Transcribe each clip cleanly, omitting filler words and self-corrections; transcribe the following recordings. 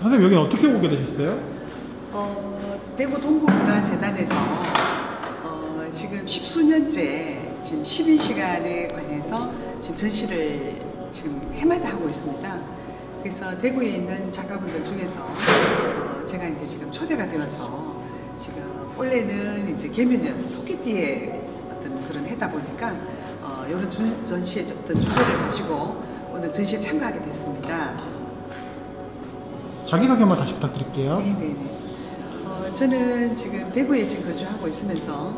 선생님 여기 어떻게 오게 되셨어요? 대구 동구문화재단에서 지금 십수년째 지금 12시간에 관해서 지금 전시를 지금 해마다 하고 있습니다. 그래서 대구에 있는 작가분들 중에서 제가 이제 지금 초대가 되어서 지금 원래는 이제 개면연 토끼띠의 어떤 그런 해다 보니까 이런 전시의 어떤 주제를 가지고 오늘 전시에 참가하게 됐습니다. 자기소개만 다시 부탁드릴게요. 네네네. 저는 지금 대구에 지금 거주하고 있으면서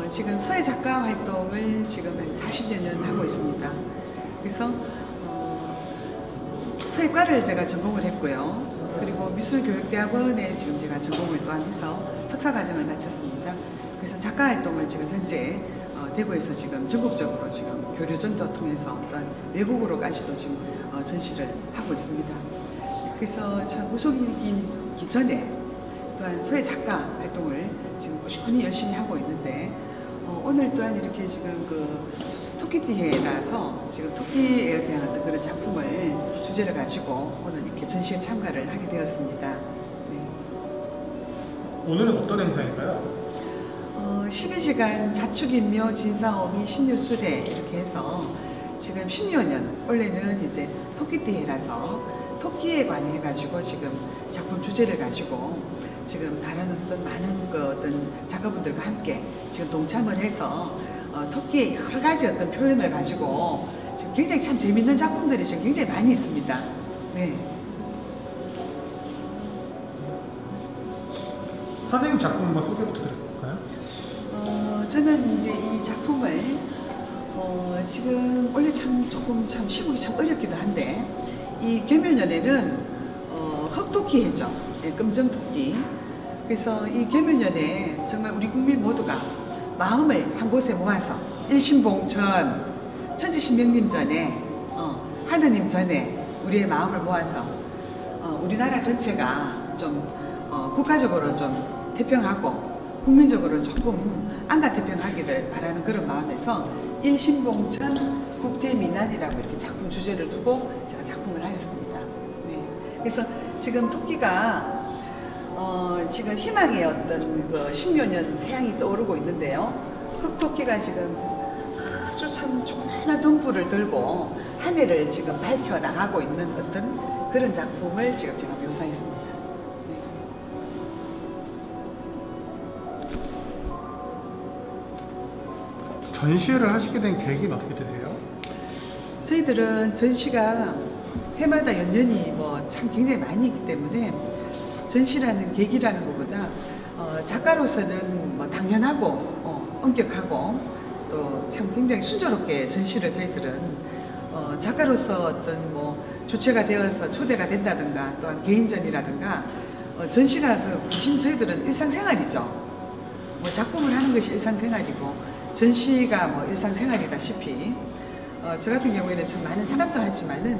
지금 서예 작가 활동을 지금 한 40여 년 하고 있습니다. 그래서 서예과를 제가 전공을 했고요. 그리고 미술교육대학원에 지금 제가 전공을 또한 해서 석사과정을 마쳤습니다. 그래서 작가 활동을 지금 현재 대구에서 지금 전국적으로 지금 교류전도 통해서 또한 외국으로까지도 지금 전시를 하고 있습니다. 그래서 참 무속인이기 전에 또한 서예 작가 활동을 지금 꾸준히 열심히 하고 있는데 오늘 또한 이렇게 지금 그 토끼띠해라서 지금 토끼에 대한 어떤 그런 작품을 주제를 가지고 오늘 이렇게 전시에 참가를 하게 되었습니다. 네. 오늘은 어떤 행사일까요? 12시간 자축인묘 진사오미 신유술회 이렇게 해서 지금 10여년 원래는 이제 토끼띠해라서 토끼에 관해 가지고 지금 작품 주제를 가지고 지금 다른 어떤 많은 어떤 작가분들과 함께 지금 동참을 해서 토끼의 여러 가지 어떤 표현을 가지고 지금 굉장히 참 재밌는 작품들이 지금 굉장히 많이 있습니다. 네. 선생님 작품 한번 소개부터 드릴까요? 저는 이제 이 작품을 지금 원래 참 조금 참 시국이 참 어렵기도 한데 이 계면연에는 흑토끼해죠. 네, 금정토끼. 그래서 이 계면연에 정말 우리 국민 모두가 마음을 한 곳에 모아서 일심봉천 천지신명님 전에 하느님 전에 우리의 마음을 모아서 우리나라 전체가 좀 국가적으로 좀 태평하고 국민적으로 조금 안가태평하기를 바라는 그런 마음에서 일심봉천 국태민안이라고 이렇게 작품 주제를 두고 제가 작품을 하였습니다. 네. 그래서 지금 토끼가 지금 희망의 어떤 그 10여 년 태양이 떠오르고 있는데요. 흑토끼가 지금 아주 참 조그마한 등불을 들고 하늘을 지금 밝혀 나가고 있는 어떤 그런 작품을 지금 제가 묘사했습니다. 전시회를 하시게 된 계기는 어떻게 되세요? 저희들은 전시가 해마다 연년이 뭐 참 굉장히 많이 있기 때문에 전시라는 계기라는 것보다 작가로서는 뭐 당연하고 엄격하고 또 참 굉장히 순조롭게 전시를 저희들은 작가로서 어떤 뭐 주체가 되어서 초대가 된다든가 또한 개인전이라든가 전시가 훨씬 저희들은 일상생활이죠. 뭐 작품을 하는 것이 일상생활이고 전시가 뭐 일상생활이다시피 저 같은 경우에는 참 많은 생각도 하지만은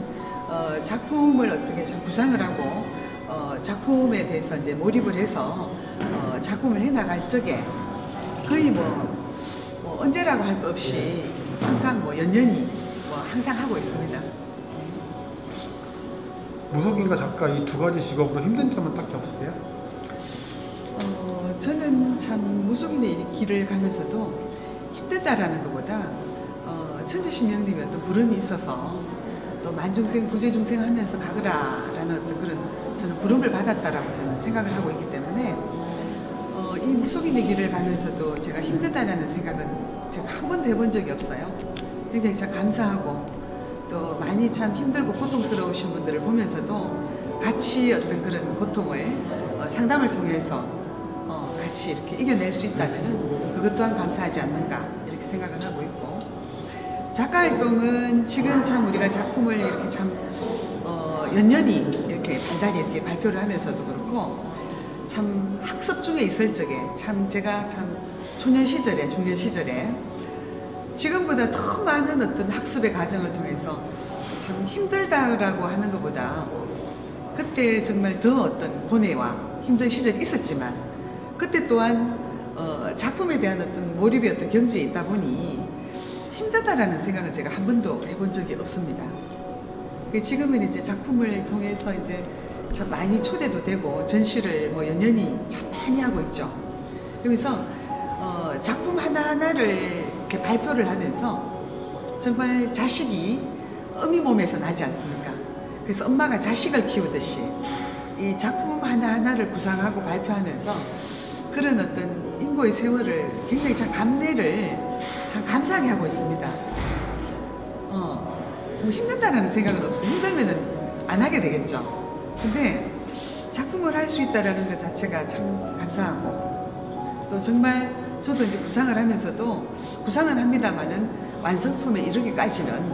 작품을 어떻게 참 구상을 하고 작품에 대해서 이제 몰입을 해서 작품을 해 나갈 적에 거의 뭐 언제라고 할 것 없이 항상 뭐 연연히 뭐 항상 하고 있습니다. 무속인과 작가 이 두 가지 직업으로 힘든 점은 딱히 없으세요? 저는 참 무속인의 길을 가면서도 힘들다라는 것보다 천지신명님의 어떤 부름이 있어서 또 만중생 부재중생 하면서 가거라라는 어떤 그런 저는 부름을 받았다라고 저는 생각을 하고 있기 때문에 이 무속인의 길을 가면서도 제가 힘들다라는 생각은 제가 한 번도 해본 적이 없어요. 굉장히 참 감사하고 또 많이 참 힘들고 고통스러우신 분들을 보면서도 같이 어떤 그런 고통을 상담을 통해서 같이 이렇게 이겨낼 수 있다면은 그것 또한 감사하지 않는가 이렇게 생각을 하고 있고 작가 활동은 지금 참 우리가 작품을 이렇게 참 연년히 이렇게 달달이 이렇게 발표를 하면서도 그렇고 참 학습 중에 있을 적에 참 제가 참 초년 시절에 중년 시절에 지금보다 더 많은 어떤 학습의 과정을 통해서 참 힘들다라고 하는 것보다 그때 정말 더 어떤 고뇌와 힘든 시절이 있었지만 그때 또한 작품에 대한 어떤 몰입의 어떤 경지에 있다 보니 힘들다라는 생각은 제가 한 번도 해본 적이 없습니다. 지금은 이제 작품을 통해서 이제 참 많이 초대도 되고 전시를 뭐 연연히 참 많이 하고 있죠. 그러면서 작품 하나하나를 이렇게 발표를 하면서 정말 자식이 어미 몸에서 나지 않습니까? 그래서 엄마가 자식을 키우듯이 이 작품 하나하나를 구상하고 발표하면서 그런 어떤 인고의 세월을 굉장히 참 감내를 참 감사하게 하고 있습니다. 뭐 힘든다라는 생각은 없어요. 힘들면은 안 하게 되겠죠. 근데 작품을 할 수 있다라는 것 자체가 참 감사하고 또 정말 저도 이제 구상을 하면서도 구상은 합니다만은 완성품에 이르기까지는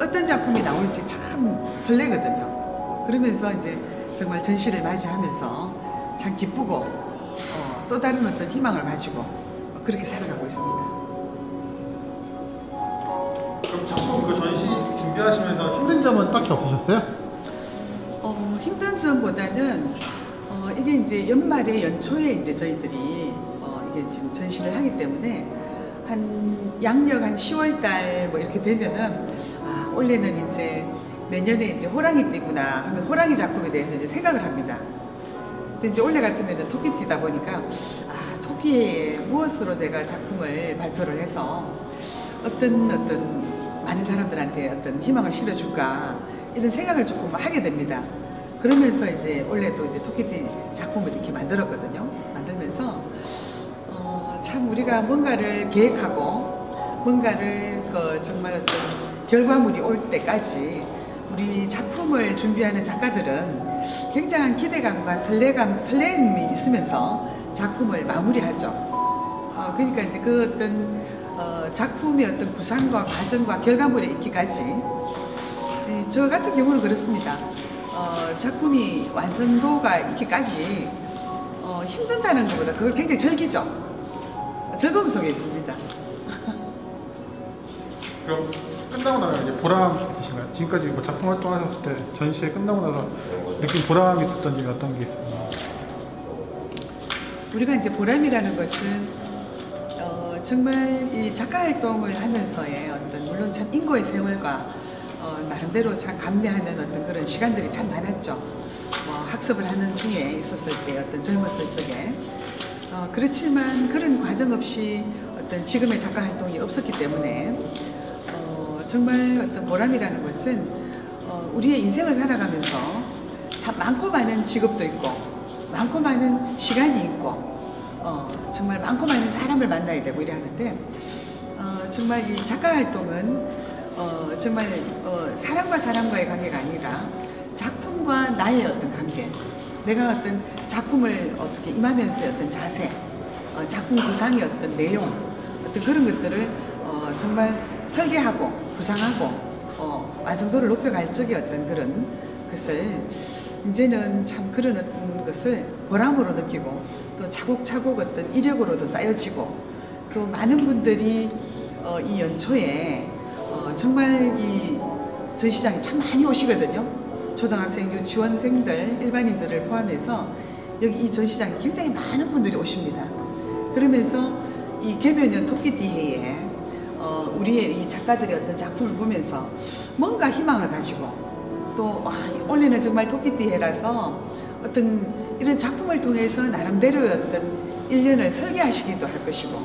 어떤 작품이 나올지 참 설레거든요. 그러면서 이제 정말 전시를 맞이하면서 참 기쁘고 또 다른 어떤 희망을 가지고 그렇게 살아가고 있습니다. 그럼 작품 그 전시 준비하시면서 힘든 점은 딱히 없으셨어요? 힘든 점보다는 이게 이제 연말에 연초에 이제 저희들이 이게 지금 전시를 하기 때문에 한 양력 한 10월달 뭐 이렇게 되면은 올해는 이제 내년에 이제 호랑이띠구나 하면 호랑이 작품에 대해서 이제 생각을 합니다. 근데 이제 올해 같으면은 토끼띠다 보니까 토끼에 무엇으로 제가 작품을 발표를 해서 어떤 많은 사람들한테 어떤 희망을 실어줄까 이런 생각을 조금 하게 됩니다. 그러면서 이제 올해도 이제 토끼띠 작품을 이렇게 만들었거든요. 만들면서 참 우리가 뭔가를 계획하고 뭔가를 정말 어떤 결과물이 올 때까지 우리 작품을 준비하는 작가들은 굉장한 기대감과 설렘이 있으면서 작품을 마무리하죠. 그러니까 이제 그 어떤 작품의 어떤 구상과 과정과 결과물에 있기까지 저 같은 경우는 그렇습니다. 작품이 완성도가 있기까지 힘든다는 것보다 그걸 굉장히 즐기죠. 즐거움 속에 있습니다. 그럼 끝나고 나면 이제 보람 있으신가요? 지금까지 뭐 작품 활동하셨을 때 전시회 끝나고 나서 느낀 보람이 있었던 점이 어떤 게 있어요? 우리가 이제 보람이라는 것은 정말 이 작가 활동을 하면서의 어떤 물론 참 인고의 세월과 나름대로 참 감내하는 어떤 그런 시간들이 참 많았죠. 학습을 하는 중에 있었을 때 어떤 젊었을 적에 그렇지만 그런 과정 없이 어떤 지금의 작가 활동이 없었기 때문에 정말 어떤 보람이라는 것은 우리의 인생을 살아가면서 참 많고 많은 직업도 있고 많고 많은 시간이 있고 정말 많고 많은 사람을 만나야 되고 이래 하는데 정말 이 작가 활동은 정말 사람과 사람과의 관계가 아니라 작품과 나의 어떤 관계, 내가 어떤 작품을 어떻게 임하면서의 어떤 자세, 작품 구상의 어떤 내용, 어떤 그런 것들을 정말 설계하고 구상하고 완성도를 높여갈 적의 어떤 그런 것을 이제는 참 그런 어떤 것을 보람으로 느끼고 또 차곡차곡 어떤 이력으로도 쌓여지고 또 많은 분들이 이 연초에 정말 이 전시장에 참 많이 오시거든요. 초등학생, 유치원생들, 일반인들을 포함해서 여기 이 전시장에 굉장히 많은 분들이 오십니다. 그러면서 이 개묘년 토끼띠 해에 우리의 이 작가들의 어떤 작품을 보면서 뭔가 희망을 가지고 또 올해는 정말 토끼띠 해라서 어떤 이런 작품을 통해서 나름대로의 어떤 일년을 설계하시기도 할 것이고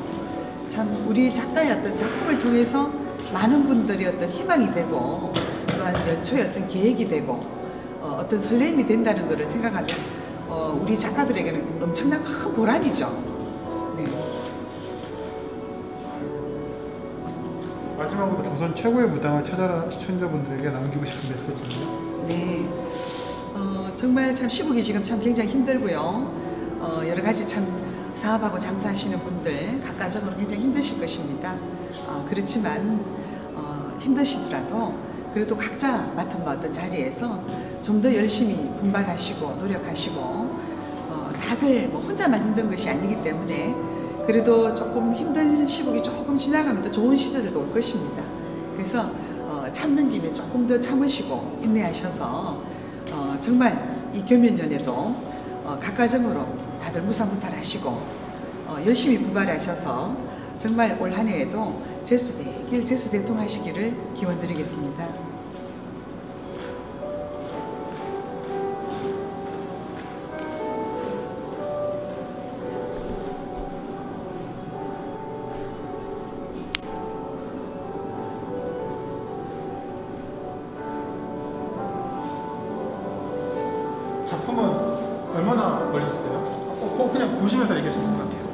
참 우리 작가의 어떤 작품을 통해서 많은 분들이 어떤 희망이 되고 또한 연초의 어떤 계획이 되고 어떤 설렘이 된다는 것을 생각하면 우리 작가들에게는 엄청난 큰 보람이죠. 네. 마지막으로 조선 최고의 무당을 찾아라 시청자분들에게 남기고 싶은 메시지는요? 네. 정말 참 시국이 지금 참 굉장히 힘들고요. 여러 가지 참 사업하고 장사하시는 분들 각가적으로 굉장히 힘드실 것입니다. 그렇지만 힘드시더라도 그래도 각자 맡은 어떤 자리에서 좀 더 열심히 분발하시고 노력하시고 다들 뭐 혼자만 힘든 것이 아니기 때문에 그래도 조금 힘든 시국이 조금 지나가면 또 좋은 시절도 올 것입니다. 그래서 참는 김에 조금 더 참으시고 인내하셔서 정말 이 겸연년에도 각가정으로 다들 무사무탈하시고 열심히 분발하셔서 정말 올 한 해에도 재수되길 재수대통하시기를 기원드리겠습니다. 작품은 얼마나 걸리셨어요? 그냥 보시면서 얘기하시면 될 것 같아요.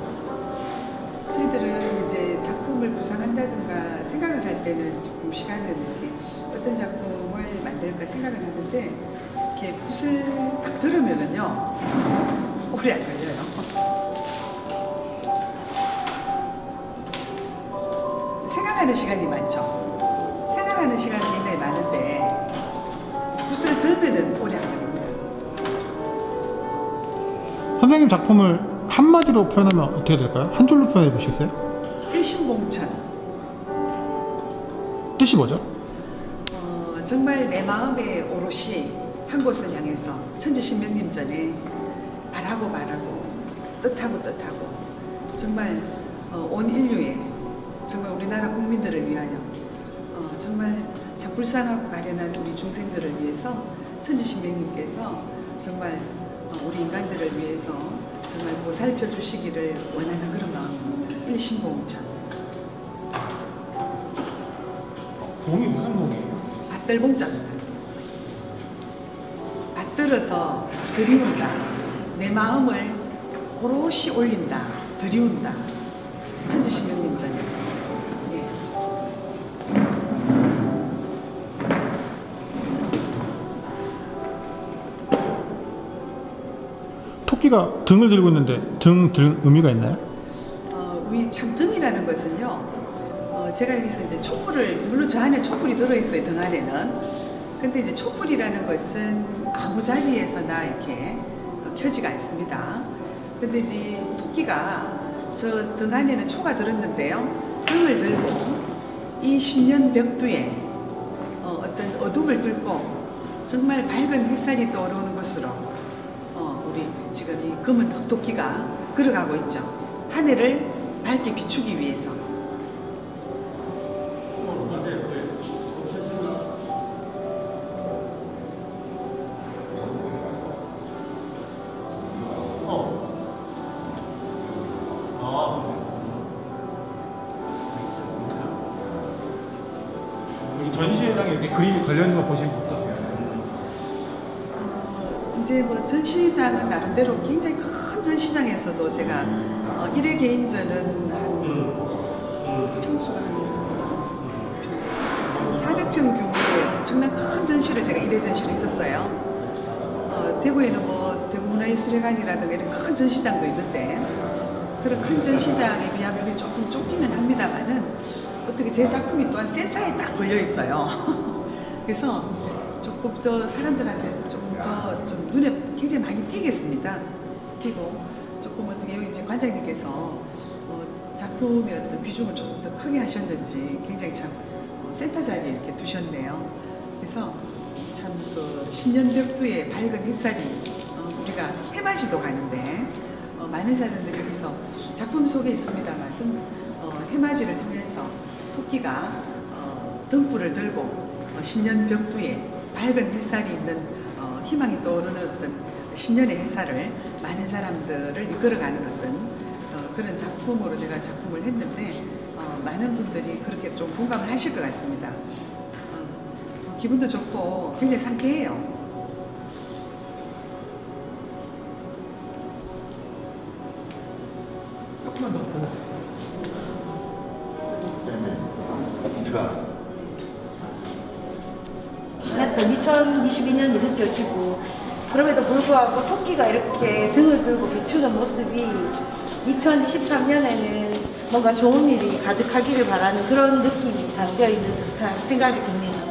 저희들은 이제 작품을 구상한다든가 생각을 할 때는 조금 시간을 이렇게 어떤 작품을 만들까 생각을 하는데 이렇게 붓을 딱 들으면은요 오래 안 걸려요. 생각하는 시간이 많죠. 생각하는 시간이 굉장히 많은데 붓을 들면은 오래 안 걸립니다. 선생님 작품을 한마디로 표현하면 어떻게 될까요? 한 줄로 표현해 보시겠어요? 일심봉천. 뜻이 뭐죠? 정말 내 마음에 오롯이 한 곳을 향해서 천지신명님 전에 바라고 뜻하고 정말 온 인류에 정말 우리나라 국민들을 위하여 정말 참 불쌍하고 가련한 우리 중생들을 위해서 천지신명님께서 정말 우리 인간들을 위해서 정말 보살펴 주시기를 원하는 그런 마음입니다. 일심봉천. 봉이 무슨 봉이에요? 밭들봉자입니다. 밭들어서 들이운다. 내 마음을 오롯이 올린다. 들이운다. 천지신명님 전에. 예. 토끼가 등을 들고 있는데 등 의미가 있나요? 우리 참 등이라는 것은요. 제가 여기서 이제 촛불을, 물론 저 안에 촛불이 들어있어요, 등 안에는. 근데 이제 촛불이라는 것은 아무 자리에서나 이렇게 켜지가 않습니다. 근데 이제 토끼가 저 등 안에는 초가 들었는데요. 등을 들고 이 신년 벽두에 어떤 어둠을 뚫고 정말 밝은 햇살이 떠오르는 곳으로 우리 지금 이 검은 토끼가 걸어가고 있죠. 하늘을 밝게 비추기 위해서. 전시회장에 이렇게 그림이 걸려있는 거 보시면 어떠세요? 이제 뭐 전시장은 나름대로 굉장히 큰 전시장에서도 제가 1회 개인전은 한 평수가 한 400평 규모의 엄청난 큰 전시를 제가 1회 전시를 했었어요. 대구에는 뭐 대구문화예술회관이라든가 이런 큰 전시장도 있는데 그런 큰 전시장에 비하면 조금 좁기는 합니다만은 어떻게 제 작품이 또한 센터에 딱 걸려 있어요. 그래서 조금 더 사람들한테 조금 더 좀 눈에 굉장히 많이 띄겠습니다. 그리고 조금 어떻게 여기 이제 관장님께서 작품의 어떤 비중을 조금 더 크게 하셨는지 굉장히 참 센터 자리에 이렇게 두셨네요. 그래서 참 그 신년벽두에 밝은 햇살이 우리가 해맞이도 가는데 많은 사람들이 여기서 작품 속에 있습니다만 좀 해맞이를 통해서 토끼가 등불을 들고 신년벽두에 밝은 햇살이 있는 희망이 떠오르는 어떤 신년의 햇살을 많은 사람들을 이끌어가는 어떤 그런 작품으로 제가 작품을 했는데 많은 분들이 그렇게 좀 공감을 하실 것 같습니다. 기분도 좋고 굉장히 상쾌해요. 조금만 더 보여주세요. 하여튼 2022년이 느껴지고 그럼에도 불구하고 토끼가 이렇게 등을 들고 비추는 모습이 2023년에는 뭔가 좋은 일이 가득하기를 바라는 그런 느낌이 담겨 있는 듯한 생각이 듭니다.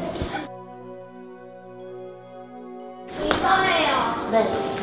이거예요. 네.